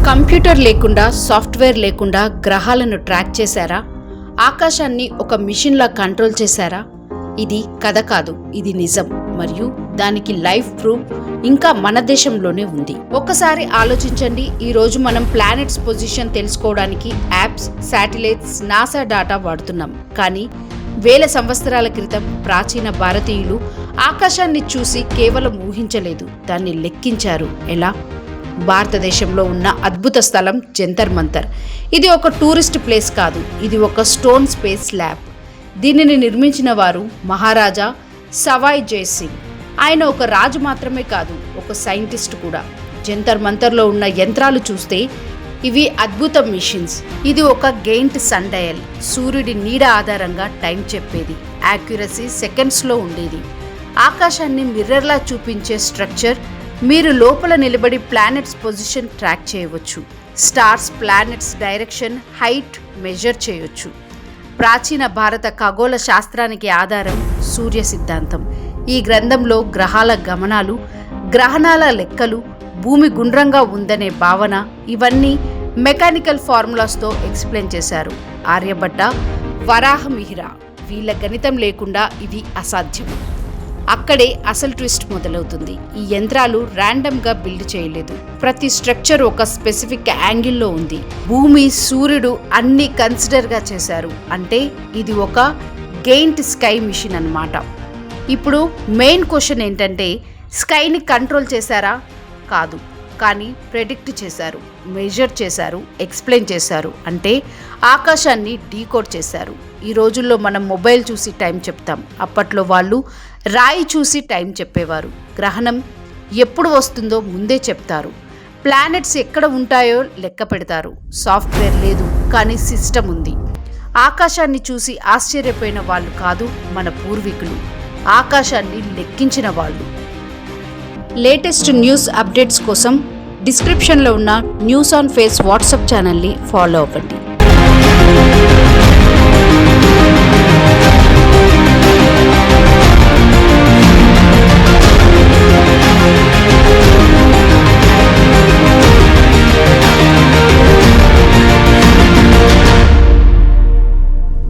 Computer లేకుండా, software లేకుండా గ్రహాలను track చేశారా? ఆకాశాన్ని ఒక మిషన్లా కంట్రోల్ చేశారా? ఇది కథ కాదు, ఇది నిజం. మరియు దానికి లైవ్ ప్రూఫ్ ఇంకా మన దేశంలోనే ఉంది. ఒక్కసారి ఆలోచించండి. ఈ రోజు మనం ప్లానెట్స్ పొజిషన్ తెలుసుకోవడానికి యాప్స్, శాటిలైట్స్, నాసా డాటా వాడుతున్నాం. కానీ వేల సంవత్సరాల క్రితం ప్రాచీన భారతీయులు ఆకాశాన్ని చూసి కేవలం ఊహించలేదు, దాన్ని లెక్కించారు. ఎలా? భారతదేశంలో ఉన్న అద్భుత స్థలం జంతర్ మంతర్. ఇది ఒక టూరిస్ట్ ప్లేస్ కాదు, ఇది ఒక స్టోన్ స్పేస్ ల్యాబ్. దీనిని నిర్మించిన వారు మహారాజా సవాయ్ జై సింగ్. ఆయన ఒక రాజు మాత్రమే కాదు, ఒక సైంటిస్ట్ కూడా. జంతర్ మంతర్లో ఉన్న యంత్రాలు చూస్తే ఇవి అద్భుత మిషన్స్. ఇది ఒక గెయింట్ సన్ డయల్, సూర్యుడి నీడ ఆధారంగా టైం చెప్పేది. యాక్యురసీ సెకండ్స్లో ఉండేది. ఆకాశాన్ని మిర్రర్లా చూపించే స్ట్రక్చర్. మీరు లోపల నిలబడి ప్లానెట్స్ పొజిషన్ ట్రాక్ చేయవచ్చు. Stars, planets direction, height measure చేయొచ్చు. ప్రాచీన భారత ఖగోళ శాస్త్రానికి ఆధారం సూర్య సిద్ధాంతం. ఈ గ్రంథంలో గ్రహాల గమనాలు, గ్రహణాల లెక్కలు, భూమి గుండ్రంగా ఉందనే భావన, ఇవన్నీ మెకానికల్ ఫార్ములాస్తో ఎక్స్ప్లెయిన్ చేశారు. ఆర్యభట్ట, వరాహమిహిర, వీళ్ళ గణితం లేకుండా ఇవి అసాధ్యం. అక్కడే అసలు ట్విస్ట్ మొదలవుతుంది. ఈ యంత్రాలు ర్యాండమ్గా బిల్డ్ చేయలేదు. ప్రతి స్ట్రక్చర్ ఒక స్పెసిఫిక్ యాంగిల్లో ఉంది. భూమి, సూర్యుడు అన్ని కన్సిడర్గా చేశారు. అంటే ఇది ఒక గెయింట్ స్కై మిషన్ అన్నమాట. ఇప్పుడు మెయిన్ క్వశ్చన్ ఏంటంటే, స్కైని కంట్రోల్ చేశారా? కాదు, కానీ ప్రెడిక్ట్ చేశారు, మెజర్ చేశారు, ఎక్స్ప్లెయిన్ చేశారు. అంటే ఆకాశాన్ని డీకోడ్ చేశారు. ఈ రోజుల్లో మనం మొబైల్ చూసి టైం చెప్తాం. అప్పట్లో వాళ్ళు రాయి చూసి టైం చెప్పేవారు. గ్రహణం ఎప్పుడు వస్తుందో ముందే చెప్తారు. ప్లానెట్స్ ఎక్కడ ఉంటాయో లెక్క పెడతారు. సాఫ్ట్వేర్ లేదు, కానీ సిస్టమ్ ఉంది. ఆకాశాన్ని చూసి ఆశ్చర్యపోయిన వాళ్ళు కాదు మన పూర్వీకులు, ఆకాశాన్ని లెక్కించిన వాళ్ళు. లేటెస్ట్ న్యూస్ అప్డేట్స్ కోసం డిస్క్రిప్షన్లో ఉన్న న్యూస్ ఆన్ ఫేస్ వాట్సాప్ ఛానల్ని ఫాలో అవ్వండి.